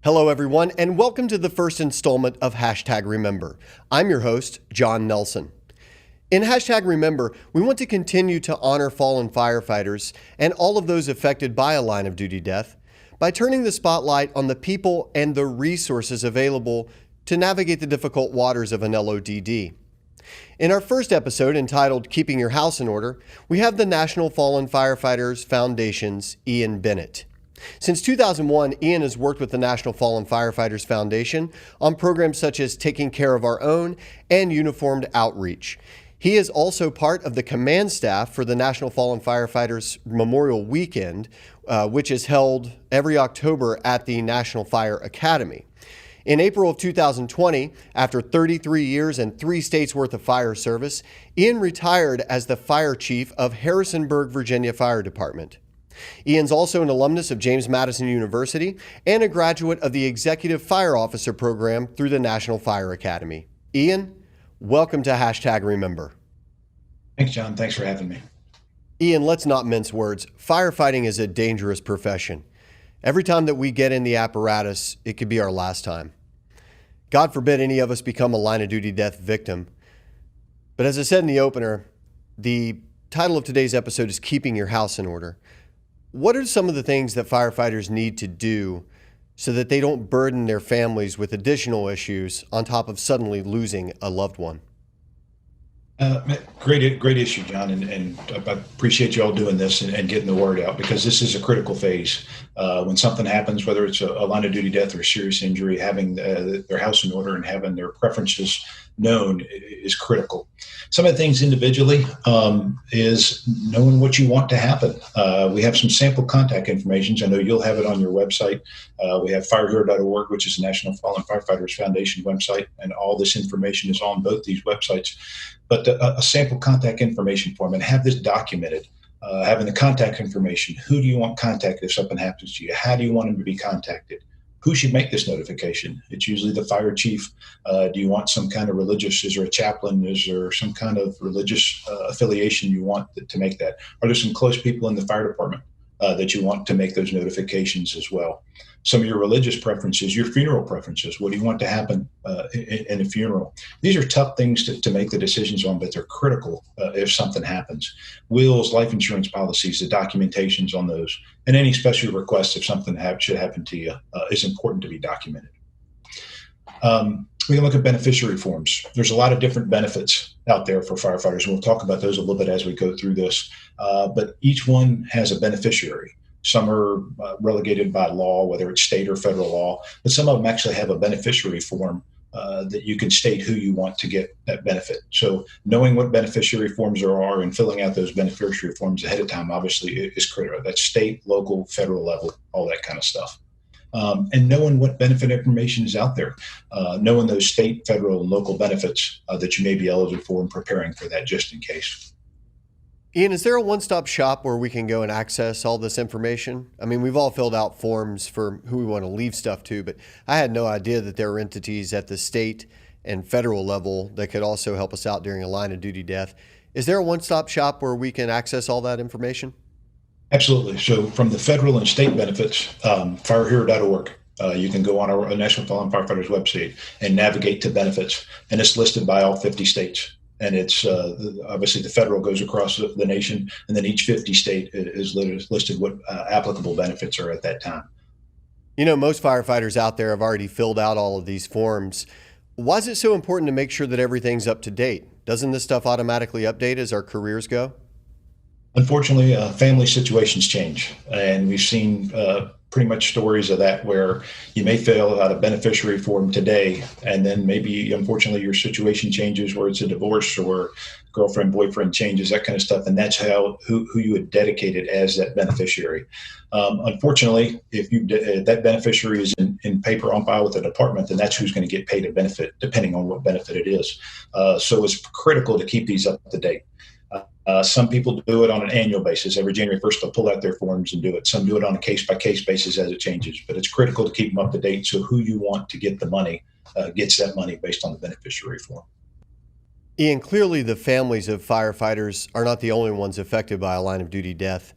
Hello, everyone, and welcome to the first installment of Hashtag Remember. I'm your host, John Nelson. In Hashtag Remember, we want to continue to honor fallen firefighters and all of those affected by a line of duty death by turning the spotlight on the people and the resources available to navigate the difficult waters of an LODD. In our first episode, entitled Keeping Your House in Order, we have the National Fallen Firefighters Foundation's Ian Bennett. Since 2001, Ian has worked with the National Fallen Firefighters Foundation on programs such as Taking Care of Our Own and Uniformed Outreach. He is also part of the command staff for the National Fallen Firefighters Memorial Weekend, which is held every October at the National Fire Academy. In April of 2020, after 33 years and 3 states worth of fire service, Ian retired as the fire chief of Harrisonburg, Virginia Fire Department. Ian's also an alumnus of James Madison University and a graduate of the Executive Fire Officer Program through the National Fire Academy. Ian, welcome to Hashtag Remember. Thanks, John. Thanks for having me. Ian, let's not mince words. Firefighting is a dangerous profession. Every time that we get in the apparatus, it could be our last time. God forbid any of us become a line of duty death victim. But as I said in the opener, the title of today's episode is Keeping Your House in Order. What are some of the things that firefighters need to do so that they don't burden their families with additional issues on top of suddenly losing a loved one? Great issue, John, and I appreciate you all doing this and getting the word out, because this is a critical phase. When something happens, whether it's a line of duty death or a serious injury, having their house in order and having their preferences known is critical. Some of the things individually is knowing what you want to happen. We have some sample contact information. I know you'll have it on your website. We have firehero.org, which is the National Fallen Firefighters Foundation website, and all this information is on both these websites. But a sample contact information form, and have this documented. Having the contact information. Who do you want contacted if something happens to you? How do you want them to be contacted? Who should make this notification? It's usually the fire chief. Do you want some kind of religious? Is there a chaplain? Is there some kind of religious affiliation you want to make that? Are there some close people in the fire department that you want to make those notifications as well? Some of your religious preferences, your funeral preferences. What do you want to happen in a funeral? These are tough things to make the decisions on, but they're critical if something happens. Wills, life insurance policies, the documentations on those, and any special requests if something should happen to you is important to be documented. We can look at beneficiary forms. There's a lot of different benefits out there for firefighters, and we'll talk about those a little bit as we go through this. But each one has a beneficiary. Some are relegated by law, whether it's state or federal law, but some of them actually have a beneficiary form that you can state who you want to get that benefit. So knowing what beneficiary forms there are and filling out those beneficiary forms ahead of time obviously is critical. That's state, local, federal level, all that kind of stuff. And knowing what benefit information is out there, knowing those state, federal, and local benefits that you may be eligible for, and preparing for that just in case. Ian, is there a one-stop shop where we can go and access all this information? I mean, we've all filled out forms for who we want to leave stuff to, but I had no idea that there are entities at the state and federal level that could also help us out during a line of duty death. Is there a one-stop shop where we can access all that information? Absolutely. So from the federal and state benefits, firehero.org. You can go on our National Fallen Firefighters website and navigate to benefits, and it's listed by all 50 states. And it's obviously the federal goes across the nation, and then each 50 state is listed what applicable benefits are at that time. You know, most firefighters out there have already filled out all of these forms. Why is it so important to make sure that everything's up to date? Doesn't this stuff automatically update as our careers go? Unfortunately, family situations change, and we've seen pretty much stories of that where you may fill out a beneficiary form today, and then maybe, unfortunately, your situation changes where it's a divorce or girlfriend, boyfriend changes, that kind of stuff, and that's who you had dedicated as that beneficiary. Unfortunately, if that beneficiary is in paper on file with the department, then that's who's going to get paid a benefit, depending on what benefit it is. So it's critical to keep these up to date. Some people do it on an annual basis. Every January 1st, they'll pull out their forms and do it. Some do it on a case-by-case basis as it changes. But it's critical to keep them up to date, so who you want to get the money gets that money based on the beneficiary form. Ian, clearly the families of firefighters are not the only ones affected by a line of duty death.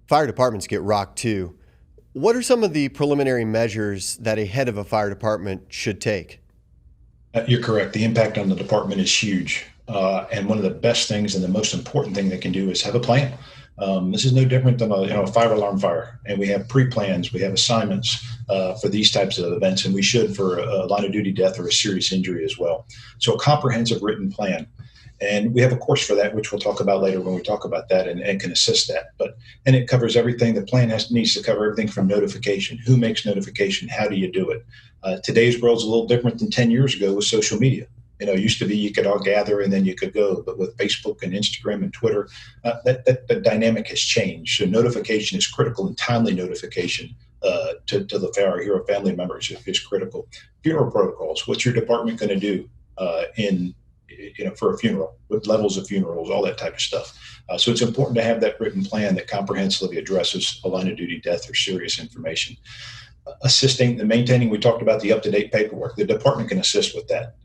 Fire departments get rocked too. What are some of the preliminary measures that a head of a fire department should take? You're correct. The impact on the department is huge. And one of the best things and the most important thing they can do is have a plan. This is no different than a fire alarm fire. And we have pre-plans, we have assignments for these types of events, and we should for a line of duty death or a serious injury as well. So a comprehensive written plan. And we have a course for that, which we'll talk about later when we talk about that and can assist that. And it covers everything. The plan needs to cover everything from notification. Who makes notification? How do you do it? Today's world's a little different than 10 years ago with social media. It used to be you could all gather and then you could go. But with Facebook and Instagram and Twitter, that dynamic has changed. So notification is critical, and timely notification to the Fire Hero family members is critical. Funeral protocols. What's your department going to do for a funeral, with levels of funerals, all that type of stuff. So it's important to have that written plan that comprehensively addresses a line of duty death or serious information. Assisting and maintaining, we talked about the up-to-date paperwork. The department can assist with that.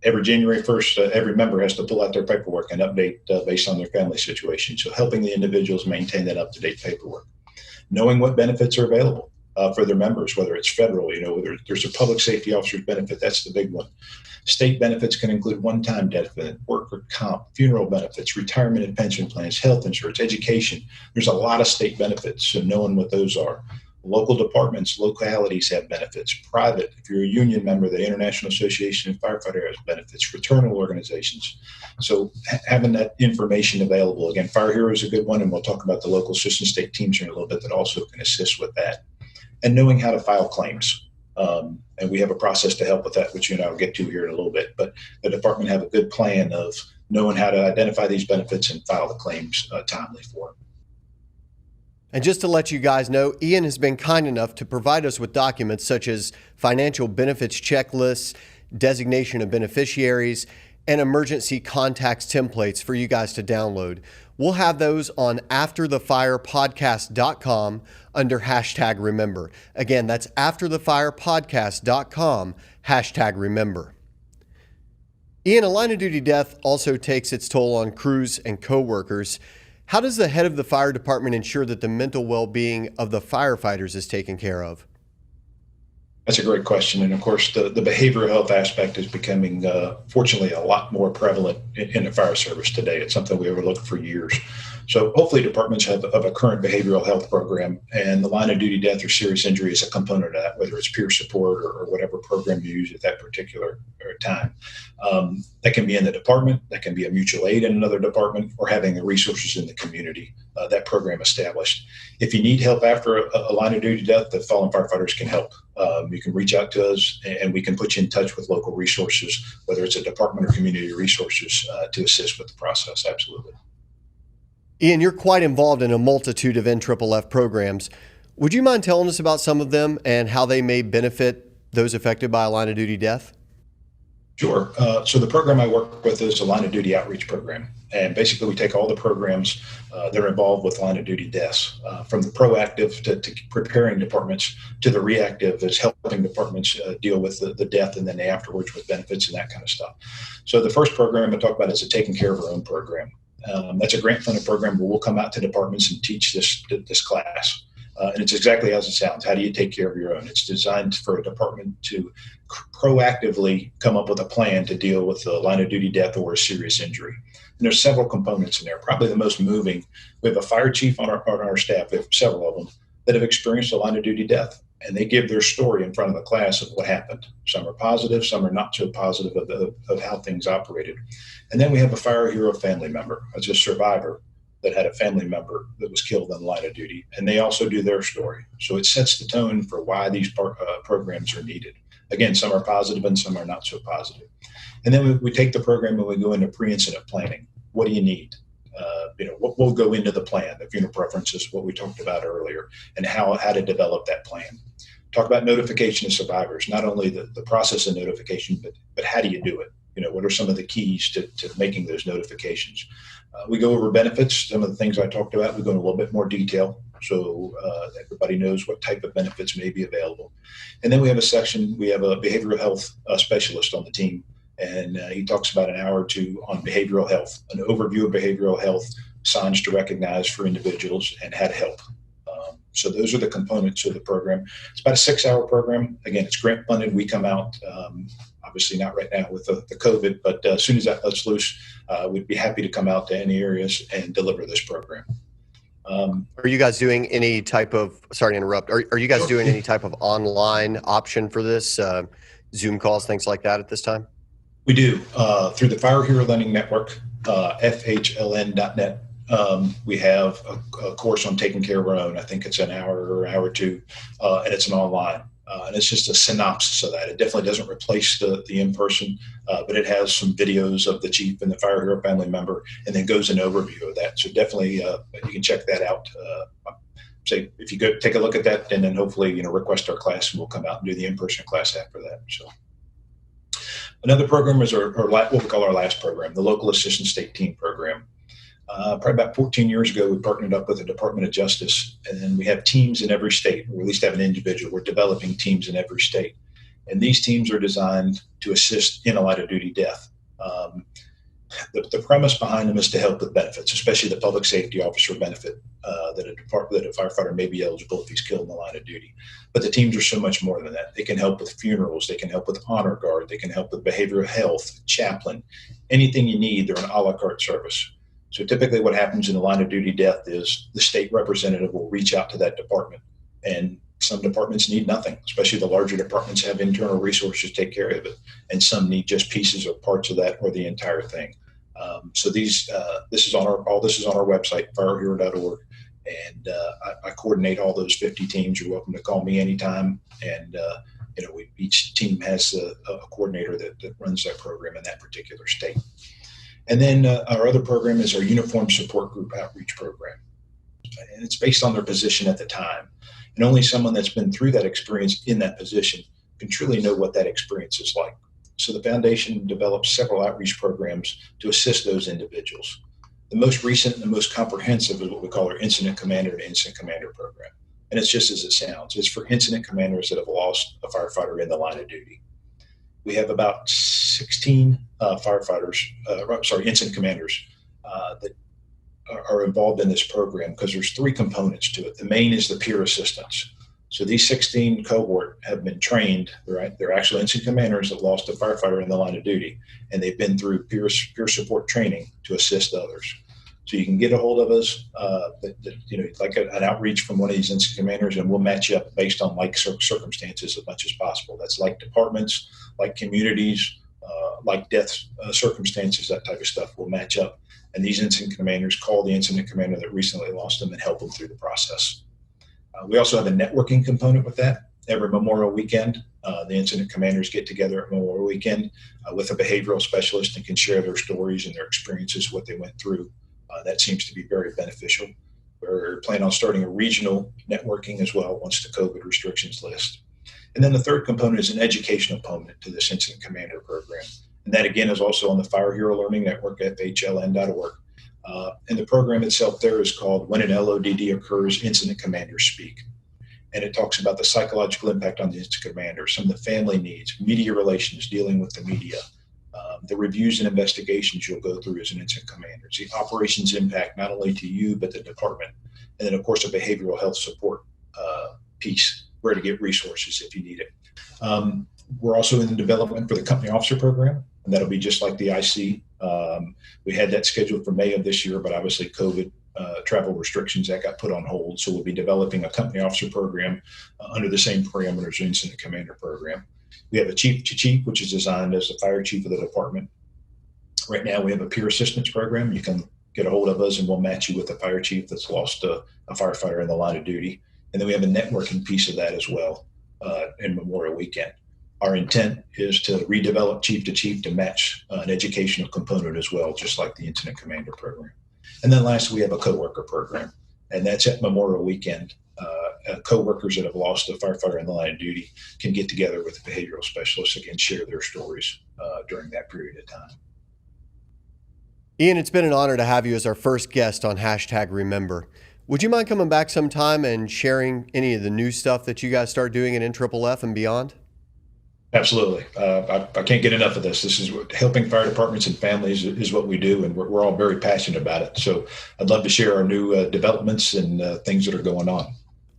Every January 1st, every member has to pull out their paperwork and update based on their family situation. So helping the individuals maintain that up-to-date paperwork. Knowing what benefits are available for their members, whether it's federal, whether there's a public safety officer's benefit, that's the big one. State benefits can include one-time death benefit, worker comp, funeral benefits, retirement and pension plans, health insurance, education. There's a lot of state benefits, so knowing what those are. Local departments, localities have benefits. Private, if you're a union member, the International Association of Firefighters has benefits. Fraternal organizations. So having that information available. Again, Fire Hero is a good one, and we'll talk about the local assistant state teams here in a little bit that also can assist with that. And knowing how to file claims. And we have a process to help with that, which I'll get to here in a little bit. But the department have a good plan of knowing how to identify these benefits and file the claims timely for them. And just to let you guys know, Ian has been kind enough to provide us with documents such as financial benefits checklists, designation of beneficiaries, and emergency contacts templates for you guys to download. We'll have those on afterthefirepodcast.com under #remember. Again, that's afterthefirepodcast.com #remember. Ian, a line of duty death also takes its toll on crews and coworkers. How does the head of the fire department ensure that the mental well-being of the firefighters is taken care of? That's a great question. And of course, the behavioral health aspect is becoming, fortunately, a lot more prevalent in the fire service today. It's something we overlooked for years. So hopefully departments have a current behavioral health program, and the line of duty death or serious injury is a component of that, whether it's peer support or whatever program you use at that particular time. That can be in the department, that can be a mutual aid in another department, or having the resources in the community, that program established. If you need help after a line of duty death, the fallen firefighters can help. You can reach out to us and we can put you in touch with local resources, whether it's a department or community resources to assist with the process. Absolutely. Ian, you're quite involved in a multitude of NFFF programs. Would you mind telling us about some of them and how they may benefit those affected by a line of duty death? Sure. So the program I work with is a line of duty outreach program. And basically we take all the programs that are involved with line of duty deaths, from the proactive to preparing departments to the reactive as helping departments deal with the death and then afterwards with benefits and that kind of stuff. So the first program I talk about is a taking care of our own program. That's a grant funded program where we'll come out to departments and teach this class. And it's exactly as it sounds. How do you take care of your own? It's designed for a department to proactively come up with a plan to deal with a line of duty death or a serious injury. And there's several components in there. Probably the most moving, we have a fire chief on our staff, we have several of them, that have experienced a line of duty death. And they give their story in front of the class of what happened. Some are positive, some are not so positive of how things operated. And then we have a Fire Hero family member, as a survivor, that had a family member that was killed in the line of duty. And they also do their story. So it sets the tone for why these programs are needed. Again, some are positive and some are not so positive. And then we take the program and we go into pre-incident planning. What do you need? What will go into the plan, the funeral preferences, what we talked about earlier, and how to develop that plan. Talk about notification of survivors, not only the process of notification, but how do you do it? What are some of the keys to making those notifications? We go over benefits, some of the things I talked about. We go in a little bit more detail so everybody knows what type of benefits may be available. And then we have a section, we have a behavioral health specialist on the team, and he talks about an hour or two on behavioral health, an overview of behavioral health, signs to recognize for individuals, and how to help. So those are the components of the program. It's about a 6-hour program. Again, it's grant funded. We come out, obviously not right now with the COVID, but as soon as that lets loose, we'd be happy to come out to any areas and deliver this program. Are you guys doing any type of, sorry to interrupt, are you guys doing any type of online option for this, Zoom calls, things like that at this time? We do, through the Fire Hero Learning Network, FHLN.net. We have a course on taking care of our own. I think it's an hour or hour or two, and it's an online. And it's just a synopsis of that. It definitely doesn't replace the in-person, but it has some videos of the chief and the Fire Hero family member, and then goes an overview of that. So definitely you can check that out. Say if you go take a look at that, and then hopefully request our class, and we'll come out and do the in-person class after that. So another program is what we call our last program, the Local Assistant State Team Program. Probably about 14 years ago, we partnered up with the Department of Justice, and then we have teams in every state, or at least have an individual. We're developing teams in every state. And these teams are designed to assist in a line of duty death. The premise behind them is to help with benefits, especially the public safety officer benefit that a firefighter may be eligible if he's killed in the line of duty. But the teams are so much more than that. They can help with funerals. They can help with honor guard. They can help with behavioral health, chaplain, anything you need. They're an a la carte service. So typically what happens in a line of duty death is the state representative will reach out to that department, and some departments need nothing, especially the larger departments have internal resources to take care of it. And some need just pieces or parts of that or the entire thing. So this is on our website, firehero.org. And I coordinate all those 50 teams. You're welcome to call me anytime. And, each team has a coordinator that runs that program in that particular state. And then our other program is our Uniform Support Group Outreach Program. And it's based on their position at the time. And only someone that's been through that experience in that position can truly know what that experience is like. So the foundation develops several outreach programs to assist those individuals. The most recent and the most comprehensive is what we call our Incident Commander and Incident Commander program. And it's just as it sounds. It's for incident commanders that have lost a firefighter in the line of duty. We have about 16 incident commanders that are involved in this program, because there's 3 components to it. The main is the peer assistance. So these 16 cohort have been trained, right? They're actual incident commanders that lost a firefighter in the line of duty, and they've been through peer support training to assist others. So you can get a hold of us, like an outreach from one of these incident commanders, and we'll match you up based on like circumstances as much as possible. That's like departments, like communities, like death circumstances, that type of stuff. We'll match up. And these incident commanders call the incident commander that recently lost them and help them through the process. We also have a networking component with that. Every Memorial Weekend, the incident commanders get together at Memorial Weekend with a behavioral specialist and can share their stories and their experiences, what they went through. That seems to be very beneficial. We're planning on starting a regional networking as well once the COVID restrictions list. And then the third component is an educational component to this incident commander program. And that, again, is also on the Fire Hero Learning Network at FHLN.org. And the program itself there is called When an LODD Occurs, Incident Commanders Speak. And it talks about the psychological impact on the incident commander, some of the family needs, media relations, dealing with the media, the reviews and investigations you'll go through as an incident commander, the operations impact not only to you, but the department. And then, of course, a behavioral health support piece, where to get resources if you need it. We're also in the development for the company officer program, and that'll be just like the IC. We had that scheduled for May of this year, but obviously COVID travel restrictions, that got put on hold. So we'll be developing a company officer program under the same parameters as incident commander program. We have a chief to chief, which is designed as the fire chief of the department. Right now, we have a peer assistance program. You can get a hold of us and we'll match you with a fire chief that's lost a firefighter in the line of duty. And then we have a networking piece of that as well in Memorial Weekend. Our intent is to redevelop chief to chief to match an educational component as well, just like the incident commander program. And then lastly, we have a coworker program, and that's at Memorial Weekend. Coworkers that have lost a firefighter in the line of duty can get together with a behavioral specialist and share their stories during that period of time. Ian, it's been an honor to have you as our first guest on #Remember. Would you mind coming back sometime and sharing any of the new stuff that you guys start doing at NFFF and beyond? Absolutely. I can't get enough of this. This is helping fire departments and families is what we do, and we're all very passionate about it. So I'd love to share our new developments and things that are going on.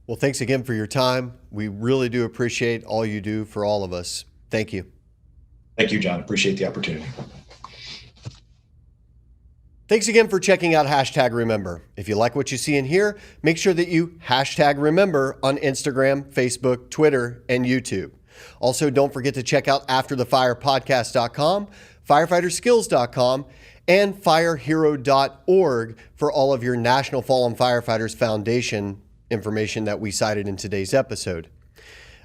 Well, thanks again for your time. We really do appreciate all you do for all of us. Thank you. Thank you, John. Appreciate the opportunity. Thanks again for checking out #Remember. If you like what you see and hear, make sure that you #Remember on Instagram, Facebook, Twitter, and YouTube. Also, don't forget to check out AfterTheFirePodcast.com, FirefighterSkills.com, and FireHero.org for all of your National Fallen Firefighters Foundation information that we cited in today's episode.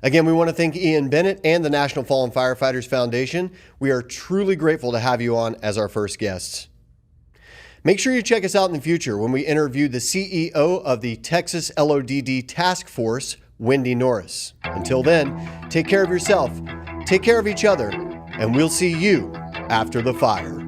Again, we want to thank Ian Bennett and the National Fallen Firefighters Foundation. We are truly grateful to have you on as our first guests. Make sure you check us out in the future when we interview the CEO of the Texas LODD Task Force, Wendy Norris. Until then, take care of yourself, take care of each other, and we'll see you after the fire.